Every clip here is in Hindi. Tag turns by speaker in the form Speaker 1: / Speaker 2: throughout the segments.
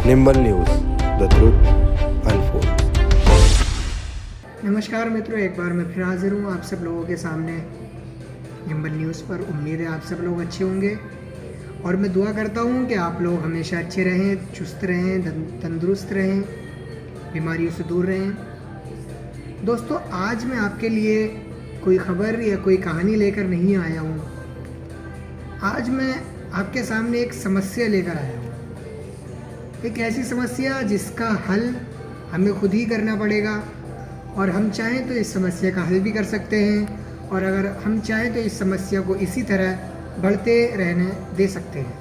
Speaker 1: Nimble news, the truth unfold.
Speaker 2: नमस्कार मित्रों, एक बार मैं फिर हाजिर हूँ आप सब लोगों के सामने निंबल न्यूज़ पर। उम्मीद है आप सब लोग अच्छे होंगे और मैं दुआ करता हूँ कि आप लोग हमेशा अच्छे रहें, चुस्त रहें, तंदुरुस्त रहें, बीमारियों से दूर रहें। दोस्तों, आज मैं आपके लिए कोई खबर या कोई कहानी लेकर नहीं आया हूँ। आज मैं आपके सामने एक समस्या लेकर आया हूँ, एक ऐसी समस्या जिसका हल हमें खुद ही करना पड़ेगा और हम चाहें तो इस समस्या का हल भी कर सकते हैं और अगर हम चाहें तो इस समस्या को इसी तरह बढ़ते रहने दे सकते हैं।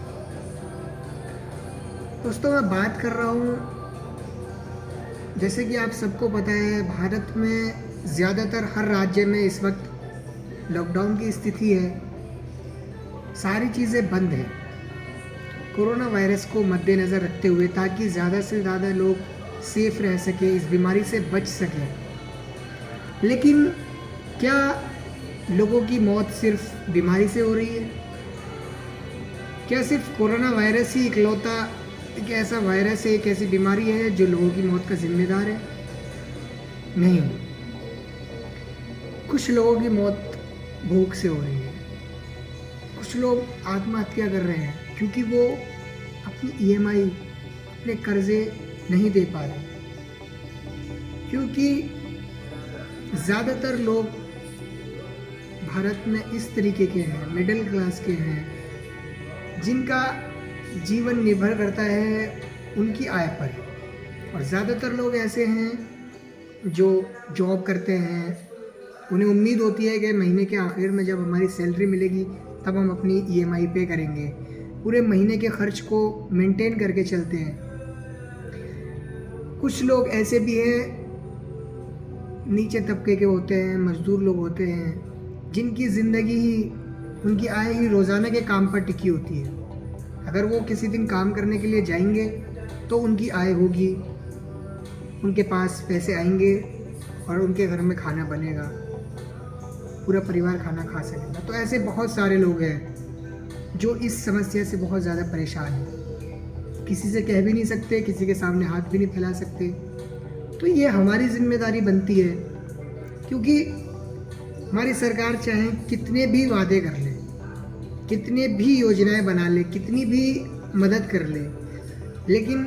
Speaker 2: दोस्तों, मैं बात कर रहा हूँ, जैसे कि आप सबको पता है, भारत में ज़्यादातर हर राज्य में इस वक्त लॉकडाउन की स्थिति है। सारी चीज़ें बंद हैं कोरोना वायरस को मद्देनज़र रखते हुए, ताकि ज़्यादा से ज़्यादा लोग सेफ रह सके, इस बीमारी से बच सकें। लेकिन क्या लोगों की मौत सिर्फ बीमारी से हो रही है? क्या सिर्फ कोरोना वायरस ही इकलौता एक ऐसा वायरस है, एक ऐसी बीमारी है जो लोगों की मौत का जिम्मेदार है? नहीं, कुछ लोगों की मौत भूख से हो रही है, कुछ लोग आत्महत्या कर रहे हैं क्योंकि वो अपनी ईएमआई, अपने कर्जे नहीं दे पा रहे, क्योंकि ज़्यादातर लोग भारत में इस तरीके के हैं, मिडिल क्लास के हैं, जिनका जीवन निर्भर करता है उनकी आय पर। और ज़्यादातर लोग ऐसे हैं जो जॉब करते हैं, उन्हें उम्मीद होती है कि महीने के आखिर में जब हमारी सैलरी मिलेगी तब हम अपनी ईएमआई पे करेंगे, पूरे महीने के खर्च को मेंटेन करके चलते हैं। कुछ लोग ऐसे भी हैं, नीचे तबके के होते हैं, मजदूर लोग होते हैं, जिनकी ज़िंदगी ही, उनकी आय ही रोज़ाना के काम पर टिकी होती है। अगर वो किसी दिन काम करने के लिए जाएंगे तो उनकी आय होगी, उनके पास पैसे आएंगे और उनके घर में खाना बनेगा, पूरा परिवार खाना खा सकेगा। तो ऐसे बहुत सारे लोग हैं जो इस समस्या से बहुत ज़्यादा परेशान हैं, किसी से कह भी नहीं सकते, किसी के सामने हाथ भी नहीं फैला सकते। तो ये हमारी जिम्मेदारी बनती है, क्योंकि हमारी सरकार चाहे कितने भी वादे कर ले, कितने भी योजनाएं बना ले, कितनी भी मदद कर ले, लेकिन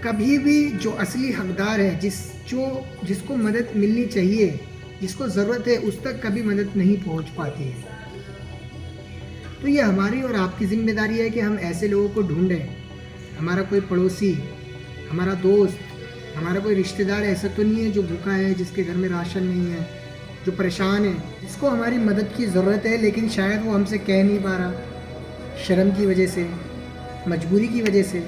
Speaker 2: कभी भी जो असली हकदार है, जिसको मदद मिलनी चाहिए, जिसको ज़रूरत है, उस तक कभी मदद नहीं पहुंच पाती है। तो ये हमारी और आपकी जिम्मेदारी है कि हम ऐसे लोगों को ढूंढें। हमारा कोई पड़ोसी, हमारा दोस्त, हमारा कोई रिश्तेदार ऐसा तो नहीं है जो भूखा है, जिसके घर में राशन नहीं है, जो परेशान है, जिसको हमारी मदद की ज़रूरत है, लेकिन शायद वो हमसे कह नहीं पा रहा, शर्म की वजह से, मजबूरी की वजह से।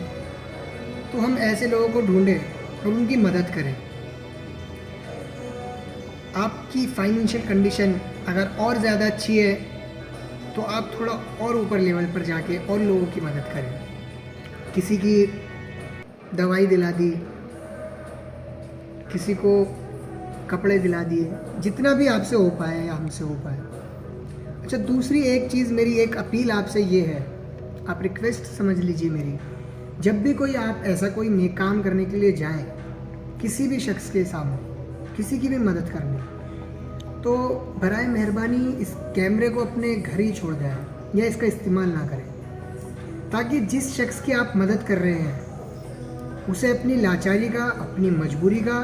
Speaker 2: तो हम ऐसे लोगों को ढूंढें और उनकी मदद करें। आपकी फाइनेंशियल कंडीशन अगर और ज़्यादा अच्छी है तो आप थोड़ा और ऊपर लेवल पर जाके और लोगों की मदद करें। किसी की दवाई दिला दी, किसी को कपड़े दिला दिए, जितना भी आपसे हो पाए या हमसे हो पाए। अच्छा, दूसरी एक चीज़, मेरी एक अपील आपसे ये है, आप रिक्वेस्ट समझ लीजिए मेरी, जब भी कोई आप ऐसा कोई नेक काम करने के लिए जाएं, किसी भी शख्स के सामने किसी की भी मदद करने, तो बराए मेहरबानी इस कैमरे को अपने घर ही छोड़ दें या इसका इस्तेमाल ना करें, ताकि जिस शख्स की आप मदद कर रहे हैं उसे अपनी लाचारी का, अपनी मजबूरी का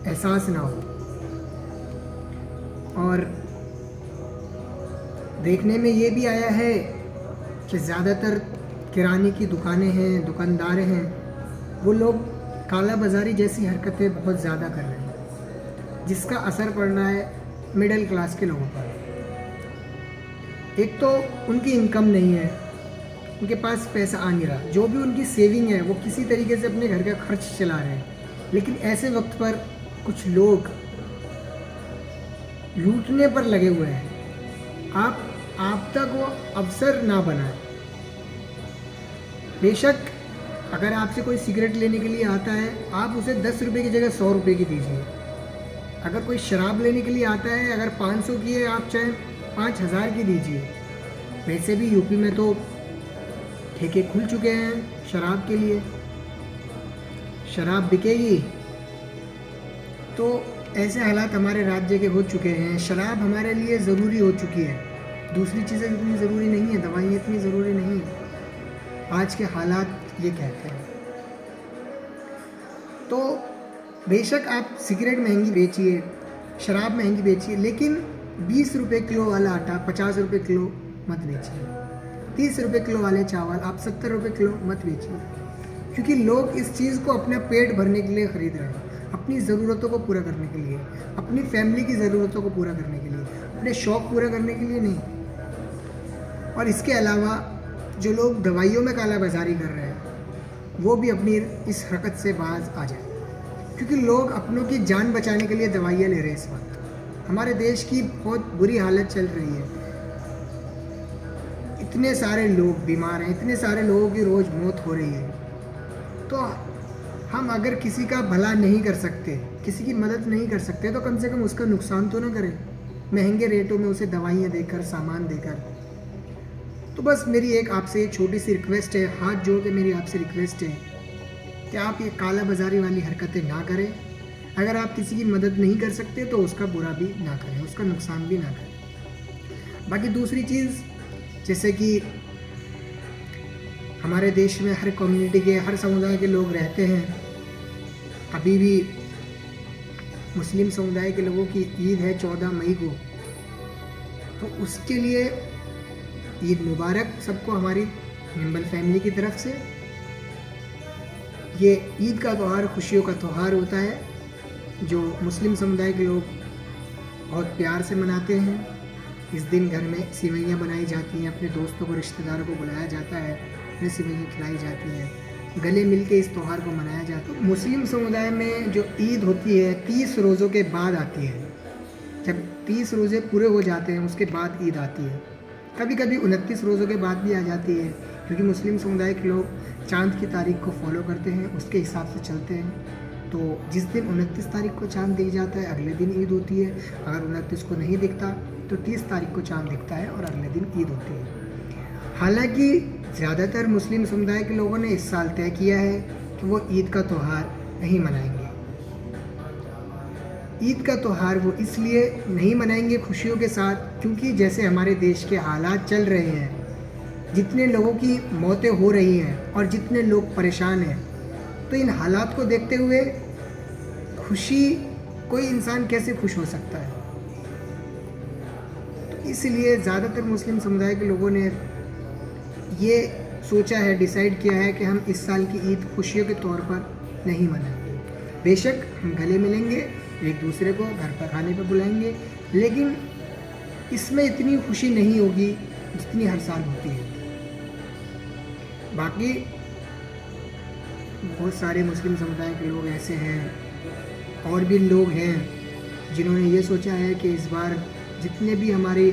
Speaker 2: एहसास ना हो। और देखने में ये भी आया है कि ज़्यादातर किराने की दुकानें हैं, दुकानदार हैं, वो लोग काला बाज़ारी जैसी हरकतें बहुत ज़्यादा कर रहे हैं, जिसका असर पड़ रहा है मिडिल क्लास के लोगों पर। एक तो उनकी इनकम नहीं है, उनके पास पैसा आ नहीं रहा, जो भी उनकी सेविंग है वो किसी तरीके से अपने घर का खर्च चला रहे हैं। लेकिन ऐसे वक्त पर कुछ लोग लूटने पर लगे हुए हैं। आप तक वो अवसर ना बनाए। बेशक अगर आपसे कोई सिगरेट लेने के लिए आता है, आप उसे 10 रुपये की जगह 100 रुपये की दीजिए। अगर कोई शराब लेने के लिए आता है, अगर 500 की है, आप चाहे 5000 की दीजिए। वैसे भी यूपी में तो ठेके खुल चुके हैं शराब के लिए। शराब बिकेगी तो ऐसे हालात हमारे राज्य के हो चुके हैं। शराब हमारे लिए ज़रूरी हो चुकी है, दूसरी चीज़ें इतनी ज़रूरी नहीं है, दवाइयाँ इतनी ज़रूरी नहीं है। आज के हालात ये कहते हैं। तो बेशक आप सिगरेट महंगी बेचिए, शराब महंगी बेचिए, लेकिन 20 रुपये किलो वाला आटा 50 रुपये किलो मत बेचिए। 30 रुपये किलो वाले चावल आप 70 रुपये किलो मत बेचिए, क्योंकि लोग इस चीज़ को अपना पेट भरने के लिए ख़रीद रहे हैं, अपनी ज़रूरतों को पूरा करने के लिए, अपनी फैमिली की ज़रूरतों को पूरा करने के लिए, अपने शौक़ पूरा करने के लिए नहीं। और इसके अलावा जो लोग दवाइयों में कालाबाजारी कर रहे हैं वो भी अपनी इस हरकत से बाज आ जाए, क्योंकि लोग अपनों की जान बचाने के लिए दवाइयाँ ले रहे हैं। इस वक्त हमारे देश की बहुत बुरी हालत चल रही है, इतने सारे लोग बीमार हैं, इतने सारे लोगों की रोज़ मौत हो रही है। तो हम अगर किसी का भला नहीं कर सकते, किसी की मदद नहीं कर सकते, तो कम से कम उसका नुकसान तो ना करें महंगे रेटों में उसे दवाइयाँ देकर, सामान देकर। तो बस मेरी एक आपसे छोटी सी रिक्वेस्ट है, हाथ जोड़ के मेरी आपसे रिक्वेस्ट है कि आप ये काला बाजारी वाली हरकतें ना करें। अगर आप किसी की मदद नहीं कर सकते तो उसका बुरा भी ना करें, उसका नुकसान भी ना करें। बाकी दूसरी चीज़, जैसे कि हमारे देश में हर कम्युनिटी के, हर समुदाय के लोग रहते हैं। अभी भी मुस्लिम समुदाय के लोगों की ईद है 14 मई को, तो उसके लिए ईद मुबारक सबको हमारी निम्बल फैमिली की तरफ से। ये ईद का त्यौहार खुशियों का त्यौहार होता है, जो मुस्लिम समुदाय के लोग बहुत प्यार से मनाते हैं। इस दिन घर में सिवैयाँ बनाई जाती हैं, अपने दोस्तों को, रिश्तेदारों को बुलाया जाता है, उन्हें सिवैयाँ खिलाई जाती हैं, गले मिल के इस त्यौहार को मनाया जाता है। मुस्लिम समुदाय में जो ईद होती है 30 रोज़ों के बाद आती है। जब 30 रोज़े पूरे हो जाते हैं उसके बाद ईद आती है। कभी कभी 29 रोज़ों के बाद भी आ जाती है, क्योंकि मुस्लिम समुदाय के लोग चाँद की तारीख को फॉलो करते हैं, उसके हिसाब से चलते हैं। तो जिस दिन 29 तारीख को चाँद दिख जाता है अगले दिन ईद होती है। अगर 29 को नहीं दिखता तो 30 तारीख को चाँद दिखता है और अगले दिन ईद होती है। हालांकि ज़्यादातर मुस्लिम समुदाय के लोगों ने इस साल तय किया है कि वो ईद का त्यौहार नहीं मनाएंगे। ईद का त्यौहार वो इसलिए नहीं मनाएंगे खुशियों के साथ, क्योंकि जैसे हमारे देश के हालात चल रहे हैं, जितने लोगों की मौतें हो रही हैं और जितने लोग परेशान हैं, तो इन हालात को देखते हुए खुशी, कोई इंसान कैसे खुश हो सकता है। तो इसलिए ज़्यादातर मुस्लिम समुदाय के लोगों ने ये सोचा है, डिसाइड किया है कि हम इस साल की ईद खुशियों के तौर पर नहीं मनाएंगे। बेशक हम गले मिलेंगे, एक दूसरे को घर पर खाने पर बुलाएंगे, लेकिन इसमें इतनी खुशी नहीं होगी जितनी हर साल होती है। बाकी बहुत सारे मुस्लिम समुदाय के लोग ऐसे हैं और भी लोग हैं जिन्होंने ये सोचा है कि इस बार जितने भी हमारे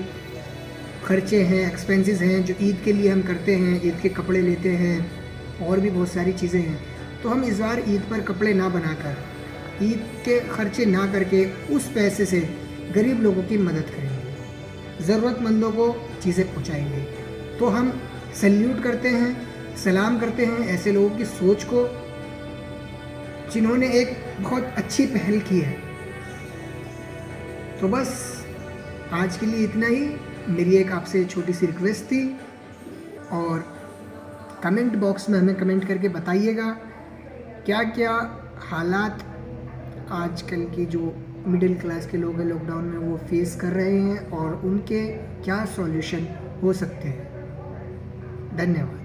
Speaker 2: खर्चे हैं, एक्सपेंसेस हैं जो ईद के लिए हम करते हैं, ईद के कपड़े लेते हैं और भी बहुत सारी चीज़ें हैं, तो हम इस बार ईद पर कपड़े ना बनाकर, ईद के खर्चे ना करके उस पैसे से गरीब लोगों की मदद करेंगे, ज़रूरतमंदों को चीज़ें पहुंचाएंगे। तो हम सैल्यूट करते हैं, सलाम करते हैं ऐसे लोगों की सोच को जिन्होंने एक बहुत अच्छी पहल की है। तो बस आज के लिए इतना ही। मेरी एक आपसे छोटी सी रिक्वेस्ट थी, और कमेंट बॉक्स में हमें कमेंट करके बताइएगा क्या क्या हालात आजकल की जो मिडिल क्लास के लोग हैं लॉकडाउन में वो फेस कर रहे हैं और उनके क्या सॉल्यूशन हो सकते हैं। धन्यवाद।